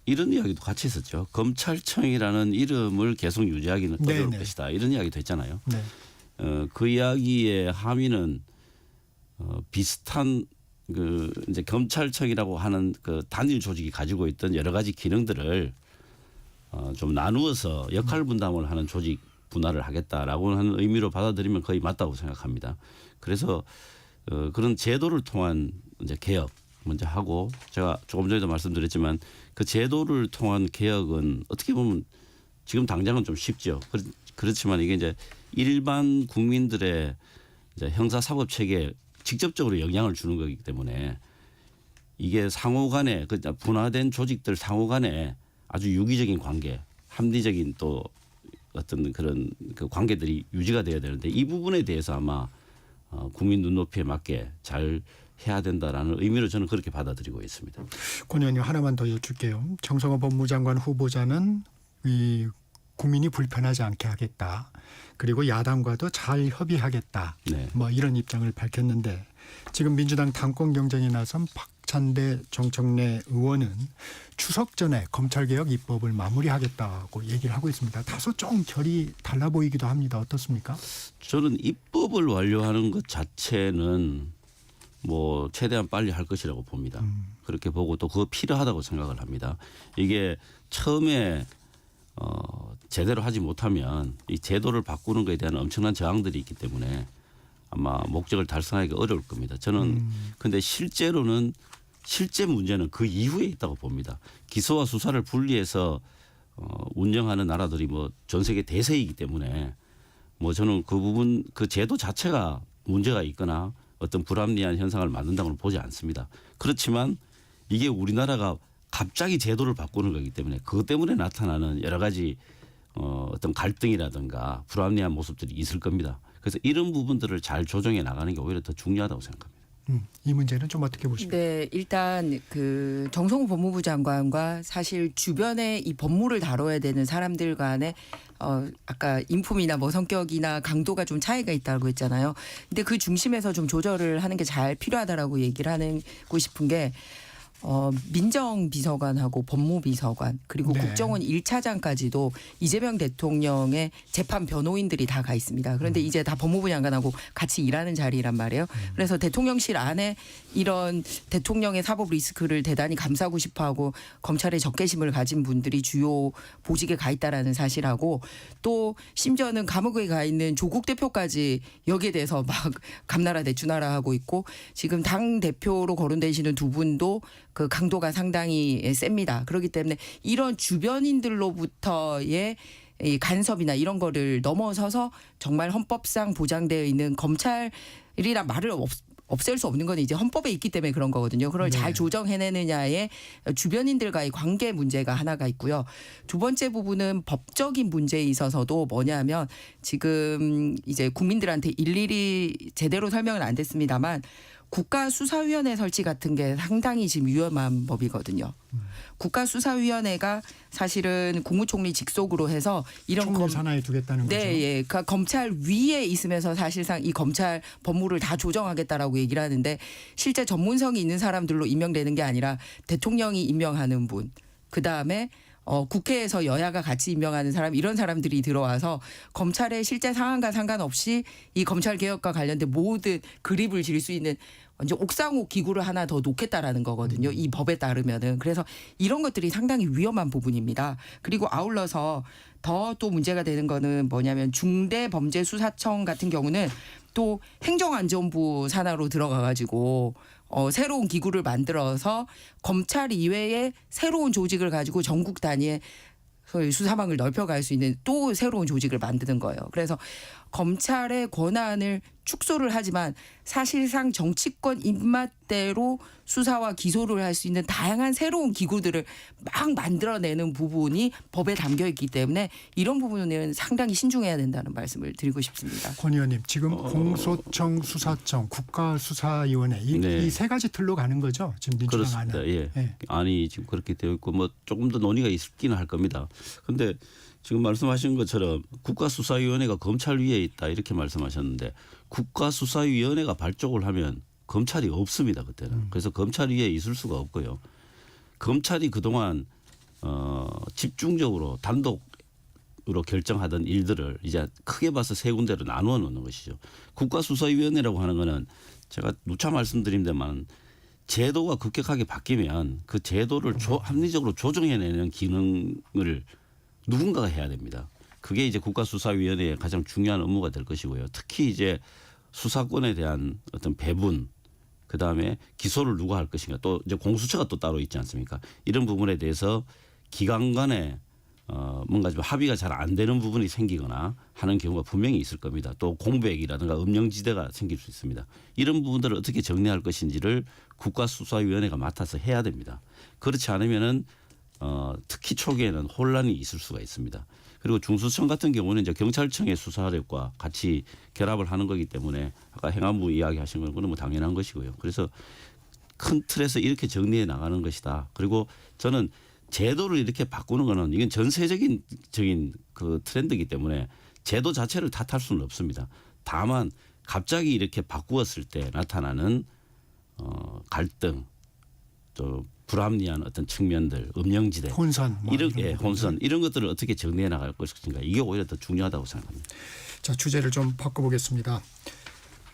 이런 이야기도 같이 있었죠. 검찰청이라는 이름을 계속 유지하기는 어려울 것이다. 이런 이야기도 했잖아요. 네. 그 이야기의 함의는 비슷한 그 이제 검찰청이라고 하는 그 단일 조직이 가지고 있던 여러 가지 기능들을 좀 나누어서 역할 분담을 하는 조직 분할을 하겠다라고 하는 의미로 받아들이면 거의 맞다고 생각합니다. 그래서 그런 제도를 통한 이제 개혁 먼저 하고 제가 조금 전에도 말씀드렸지만 그 제도를 통한 개혁은 어떻게 보면 지금 당장은 좀 쉽죠. 그렇지만 이게 이제 일반 국민들의 이제 형사사법 체계에 직접적으로 영향을 주는 거기 때문에 이게 상호간에 그 분화된 조직들 상호간에 아주 유기적인 관계, 합리적인 또 어떤 그런 그 관계들이 유지가 돼야 되는데 이 부분에 대해서 아마 국민 눈높이에 맞게 잘 해야 된다라는 의미로 저는 그렇게 받아들이고 있습니다. 권 의원님 하나만 더 여쭐게요. 정성호 법무장관 후보자는 이 국민이 불편하지 않게 하겠다. 그리고 야당과도 잘 협의하겠다. 네. 뭐 이런 입장을 밝혔는데 지금 민주당 당권 경쟁에 나선 박찬대 정청래 의원은 추석 전에 검찰개혁 입법을 마무리하겠다고 얘기를 하고 있습니다. 다소 좀 결이 달라 보이기도 합니다. 어떻습니까? 저는 입법을 완료하는 것 자체는 뭐 최대한 빨리 할 것이라고 봅니다. 그렇게 보고 또 그거 필요하다고 생각을 합니다. 이게 처음에 제대로 하지 못하면 이 제도를 바꾸는 것에 대한 엄청난 저항들이 있기 때문에 아마 목적을 달성하기가 어려울 겁니다. 저는 근데 실제로는 실제 문제는 그 이후에 있다고 봅니다. 기소와 수사를 분리해서 운영하는 나라들이 뭐 전 세계 대세이기 때문에 뭐 저는 그 부분 그 제도 자체가 문제가 있거나 어떤 불합리한 현상을 만든다고는 보지 않습니다. 그렇지만 이게 우리나라가 갑자기 제도를 바꾸는 거기 때문에 그것 때문에 나타나는 여러 가지 어떤 갈등이라든가 불합리한 모습들이 있을 겁니다. 그래서 이런 부분들을 잘 조정해 나가는 게 오히려 더 중요하다고 생각합니다. 이 문제는 좀 어떻게 보십니까? 네, 일단 그 정성호 법무부 장관과 사실 주변에 이 법무를 다뤄야 되는 사람들 간에 아까 인품이나 뭐 성격이나 강도가 좀 차이가 있다고 했잖아요. 근데 그 중심에서 좀 조절을 하는 게 잘 필요하다라고 얘기를 하고 싶은 게 민정비서관하고 법무비서관 그리고 네. 국정원 1차장까지도 이재명 대통령의 재판 변호인들이 다 가 있습니다. 그런데 이제 다 법무부 장관하고 같이 일하는 자리란 말이에요. 그래서 대통령실 안에 이런 대통령의 사법 리스크를 대단히 감싸고 싶어하고 검찰의 적개심을 가진 분들이 주요 보직에 가 있다라는 사실하고 또 심지어는 감옥에 가 있는 조국 대표까지 여기에 대해서 막 감나라 대추나라 하고 있고 지금 당 대표로 거론되시는 두 분도 그 강도가 상당히 셉니다. 그렇기 때문에 이런 주변인들로부터의 이 간섭이나 이런 거를 넘어서서 정말 헌법상 보장되어 있는 검찰이란 말을 없앨 수 없는 건 이제 헌법에 있기 때문에 그런 거거든요. 그걸 네. 잘 조정해내느냐의 주변인들과의 관계 문제가 하나가 있고요. 두 번째 부분은 법적인 문제에 있어서도 뭐냐면 지금 이제 국민들한테 일일이 제대로 설명은 안 됐습니다만 국가수사위원회 설치 같은 게 상당히 지금 위험한 법이거든요. 국가수사위원회가 사실은 국무총리 직속으로 해서 이런 총리 산하에 두겠다는 거죠. 네, 예. 그러니까 검찰 위에 있으면서 사실상 이 검찰 법무를 다 조정하겠다라고 얘기를 하는데 실제 전문성이 있는 사람들로 임명되는 게 아니라 대통령이 임명하는 분, 그 다음에 국회에서 여야가 같이 임명하는 사람 이런 사람들이 들어와서 검찰의 실제 상황과 상관없이 이 검찰 개혁과 관련된 모든 그립을 질 수 있는 완전 옥상옥 기구를 하나 더 놓겠다라는 거거든요. 이 법에 따르면은. 그래서 이런 것들이 상당히 위험한 부분입니다. 그리고 아울러서 더 또 문제가 되는 거는 뭐냐면 중대범죄수사청 같은 경우는 또 행정안전부 산하로 들어가가지고 새로운 기구를 만들어서 검찰 이외에 새로운 조직을 가지고 전국 단위의 소위 수사망을 넓혀갈 수 있는 또 새로운 조직을 만드는 거예요. 그래서 검찰의 권한을 축소를 하지만 사실상 정치권 입맛대로 수사와 기소를 할 수 있는 다양한 새로운 기구들을 막 만들어내는 부분이 법에 담겨 있기 때문에 이런 부분은 상당히 신중해야 된다는 말씀을 드리고 싶습니다. 권 의원님 지금 공소청, 수사청, 국가수사위원회 네. 이 세 가지 틀로 가는 거죠. 지금 민주당 그렇습니다. 안은. 예. 예. 안이 지금 그렇게 되어 있고 뭐 조금 더 논의가 있기는 할 겁니다. 그런데 지금 말씀하신 것처럼 국가수사위원회가 검찰 위에 있다 이렇게 말씀하셨는데 국가수사위원회가 발족을 하면 검찰이 없습니다. 그때는. 그래서 검찰 위에 있을 수가 없고요. 검찰이 그동안 집중적으로 단독으로 결정하던 일들을 이제 크게 봐서 세 군데로 나누어 놓는 것이죠. 국가수사위원회라고 하는 거는 제가 누차 말씀드린 데만 제도가 급격하게 바뀌면 그 제도를 합리적으로 조정해내는 기능을 누군가가 해야 됩니다. 그게 이제 국가수사위원회의 가장 중요한 업무가 될 것이고요. 특히 이제 수사권에 대한 어떤 배분, 그 다음에 기소를 누가 할 것인가, 또 이제 공수처가 또 따로 있지 않습니까? 이런 부분에 대해서 기관 간에 뭔가 좀 합의가 잘 안 되는 부분이 생기거나 하는 경우가 분명히 있을 겁니다. 또 공백이라든가 음영지대가 생길 수 있습니다. 이런 부분들을 어떻게 정리할 것인지를 국가수사위원회가 맡아서 해야 됩니다. 그렇지 않으면은 특히 초기에는 혼란이 있을 수가 있습니다. 그리고 중수청 같은 경우는 이제 경찰청의 수사력과 같이 결합을 하는 거기 때문에 아까 행안부 이야기하신 건 그건 뭐 당연한 것이고요. 그래서 큰 틀에서 이렇게 정리해 나가는 것이다. 그리고 저는 제도를 이렇게 바꾸는 거는 이건 전세적인 그 트렌드이기 때문에 제도 자체를 탓할 수는 없습니다. 다만 갑자기 이렇게 바꾸었을 때 나타나는 갈등, 또 불합리한 어떤 측면들, 음영지대, 혼선, 뭐 이런 이런 부분들. 혼선 이런 것들을 어떻게 정리해 나갈 것인가 이게 오히려 더 중요하다고 생각합니다. 자, 주제를 좀 바꿔보겠습니다.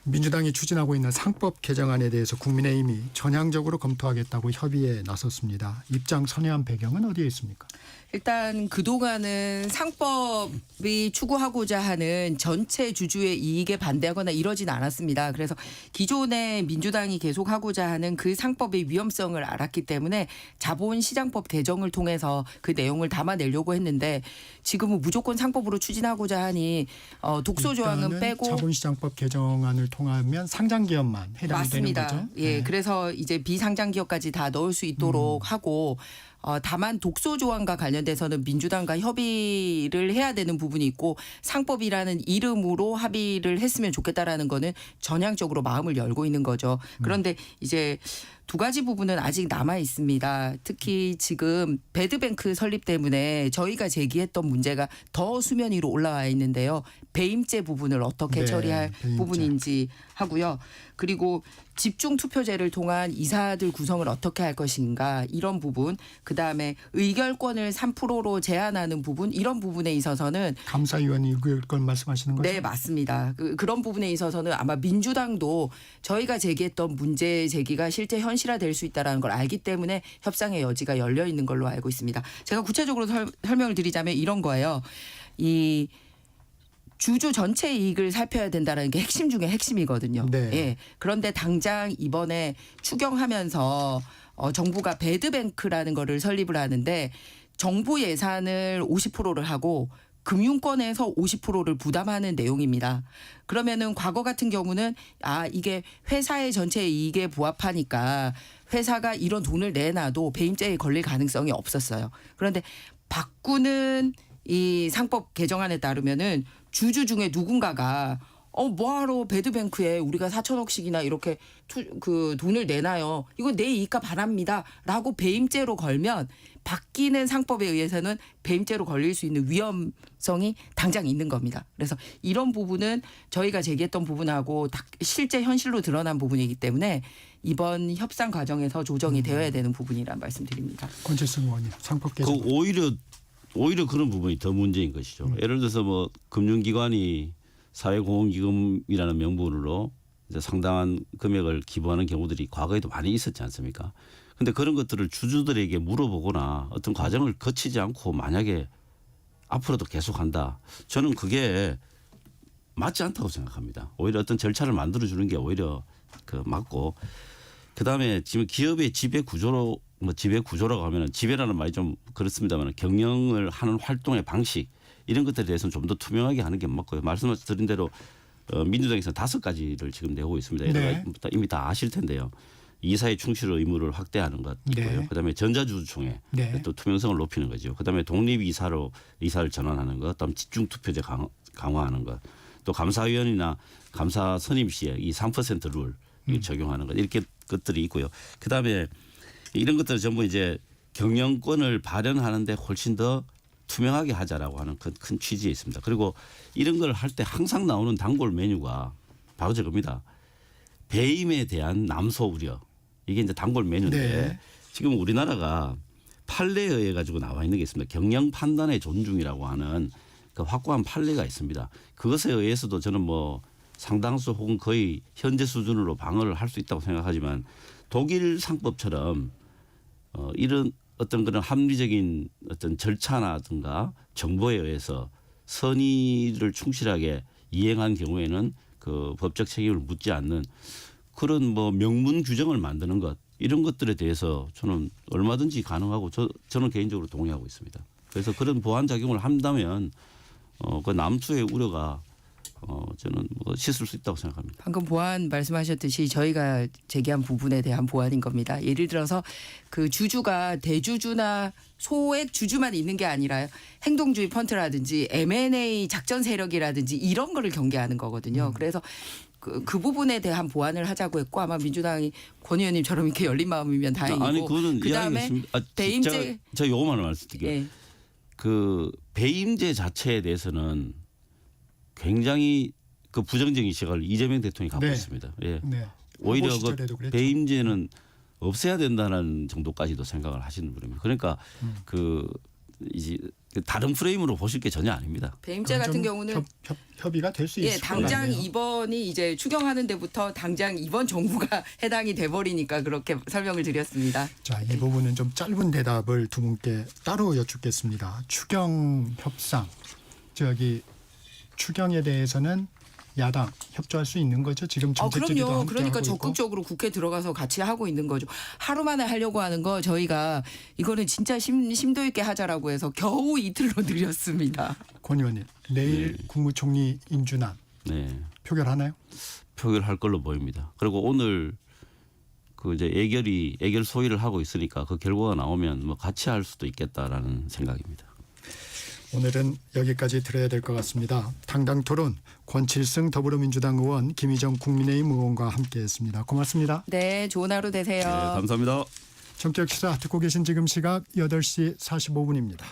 민주당이 추진하고 있는 상법 개정안에 대해서 국민의힘이 전향적으로 검토하겠다고 협의에 나섰습니다. 입장 선회한 배경은 어디에 있습니까? 일단 그동안은 상법이 추구하고자 하는 전체 주주의 이익에 반대하거나 이러진 않았습니다. 그래서 기존에 민주당이 계속하고자 하는 그 상법의 위험성을 알았기 때문에 자본시장법 개정을 통해서 그 내용을 담아내려고 했는데 지금은 무조건 상법으로 추진하고자 하니 독소 조항은 일단은 빼고 자본시장법 개정안을 통하면 상장 기업만 해당이 맞습니다. 되는 거죠. 예, 네. 그래서 이제 비상장 기업까지 다 넣을 수 있도록 하고 다만 독소 조항과 관련돼서는 민주당과 협의를 해야 되는 부분이 있고 상법이라는 이름으로 합의를 했으면 좋겠다라는 거는 전향적으로 마음을 열고 있는 거죠. 그런데 이제 두 가지 부분은 아직 남아 있습니다. 특히 지금 배드뱅크 설립 때문에 저희가 제기했던 문제가 더 수면 위로 올라와 있는데요. 배임죄 부분을 어떻게 네, 처리할 배임죄. 부분인지 하고요. 그리고 집중 투표제를 통한 이사들 구성을 어떻게 할 것인가 이런 부분, 그다음에 의결권을 3%로 제한하는 부분, 이런 부분에 있어서는 감사위원이 그걸 말씀하시는 거죠? 네, 맞습니다. 그런 부분에 있어서는 아마 민주당도 저희가 제기했던 문제 제기가 실제 현실화될 수 있다는 걸 알기 때문에 협상의 여지가 열려 있는 걸로 알고 있습니다. 제가 구체적으로 설명을 드리자면 이런 거예요. 이 주주 전체 이익을 살펴야 된다는 게 핵심 중에 핵심이거든요. 네. 예. 그런데 당장 이번에 추경하면서 정부가 배드뱅크라는 거를 설립을 하는데 정부 예산을 50%를 하고 금융권에서 50%를 부담하는 내용입니다. 그러면은 과거 같은 경우는 이게 회사의 전체 이익에 부합하니까 회사가 이런 돈을 내놔도 배임죄에 걸릴 가능성이 없었어요. 그런데 바꾸는 이 상법 개정안에 따르면은 주주 중에 누군가가 뭐하러 배드뱅크에 우리가 4천억씩이나 이렇게 돈을 내놔요. 이건 내 이익과 반합니다라고 배임죄로 걸면 바뀌는 상법에 의해서는 배임죄로 걸릴 수 있는 위험성이 당장 있는 겁니다. 그래서 이런 부분은 저희가 제기했던 부분하고 실제 현실로 드러난 부분이기 때문에 이번 협상 과정에서 조정이 되어야 되는 부분이란 말씀드립니다. 권칠승 의원님, 상법 개정. 오히려 그런 부분이 더 문제인 것이죠. 예를 들어서 뭐 금융기관이 사회공헌기금이라는 명분으로 이제 상당한 금액을 기부하는 경우들이 과거에도 많이 있었지 않습니까? 그런데 그런 것들을 주주들에게 물어보거나 어떤 과정을 거치지 않고 만약에 앞으로도 계속한다. 저는 그게 맞지 않다고 생각합니다. 오히려 어떤 절차를 만들어주는 게 오히려 맞고, 그다음에 지금 기업의 지배 구조로 지배 구조라고 하면은 지배라는 말이 좀 그렇습니다만 경영을 하는 활동의 방식 이런 것들에 대해서는 좀 더 투명하게 하는 게 맞고요. 말씀드린 대로 민주당에서 5가지를 지금 내고 있습니다. 네. 이미 다 아실 텐데요. 이사의 충실 의무를 확대하는 것 있고요. 네. 그다음에 전자주주총회 네. 또 투명성을 높이는 거죠. 그다음에 독립이사로 이사를 전환하는 것, 그다음 집중투표제 강화하는 것, 또 감사위원이나 감사 선임 시에 이 3% 룰 적용하는 것, 이렇게 것들이 있고요. 그다음에 이런 것들은 전부 이제 경영권을 발현하는데 훨씬 더 투명하게 하자라고 하는 큰 취지에 있습니다. 그리고 이런 걸 할 때 항상 나오는 단골 메뉴가 바로 저겁니다. 배임에 대한 남소 우려. 이게 이제 단골 메뉴인데 네. 지금 우리나라가 판례에 의해 가지고 나와 있는 게 있습니다. 경영 판단의 존중이라고 하는 그 확고한 판례가 있습니다. 그것에 의해서도 저는 뭐 상당수 혹은 거의 현재 수준으로 방어를 할 수 있다고 생각하지만 독일 상법처럼 이런 어떤 그런 합리적인 어떤 절차라든가 정보에 의해서 선의를 충실하게 이행한 경우에는 그 법적 책임을 묻지 않는 그런 뭐 명문 규정을 만드는 것, 이런 것들에 대해서 저는 얼마든지 가능하고 저는 개인적으로 동의하고 있습니다. 그래서 그런 보완 작용을 한다면 그 남수의 우려가 저는 뭐 씻을 수 있다고 생각합니다. 방금 보완 말씀하셨듯이 저희가 제기한 부분에 대한 보완인 겁니다. 예를 들어서 그 주주가 대주주나 소액 주주만 있는 게 아니라 행동주의 펀드라든지 M&A 작전 세력이라든지 이런 거를 경계하는 거거든요. 그래서 그 부분에 대한 보완을 하자고 했고, 아마 민주당이 권 의원님처럼 이렇게 열린 마음이면 다행이고. 아니 그거는 그다음에 이야기했습니다. 배임죄. 제가 요거만 말씀드릴게요. 예. 그 배임죄 자체에 대해서는 굉장히 그 부정적인 시각을 이재명 대통령이 갖고 네. 있습니다. 예. 네. 오히려 후보 그 시절에도 그랬죠. 배임죄는 없애야 된다는 정도까지도 생각을 하시는 분입니다. 그러니까 이제 다른 프레임으로 보실 게 전혀 아닙니다. 배임죄 같은 좀 경우는 협의가 될 수 예, 있을 것 당장 같네요. 이번이 이제 추경하는 데부터 당장 이번 정부가 해당이 돼 버리니까 그렇게 설명을 드렸습니다. 자, 이 부분은 좀 짧은 대답을 두 분께 따로 여쭙겠습니다. 추경 협상, 추경에 대해서는 야당 협조할 수 있는 거죠? 지금 정책적으로 그럼요. 함께 그러니까 하고 있고. 적극적으로 국회 들어가서 같이 하고 있는 거죠. 하루 만에 하려고 하는 거 저희가 이거는 진짜 심도 있게 하자라고 해서 겨우 이틀로 늘렸습니다. 권 의원님, 내일 네. 국무총리 임준환 네. 표결하나요? 표결할 걸로 보입니다. 그리고 오늘 그 이제 예결 소위를 하고 있으니까 그 결과가 나오면 뭐 같이 할 수도 있겠다라는 생각입니다. 오늘은 여기까지 들어야 될 것 같습니다. 당당 토론 권칠승 더불어민주당 의원, 김희정 국민의힘 의원과 함께했습니다. 고맙습니다. 네, 좋은 하루 되세요. 네, 감사합니다. 정격 시사 듣고 계신 지금 시각 8시 45분입니다.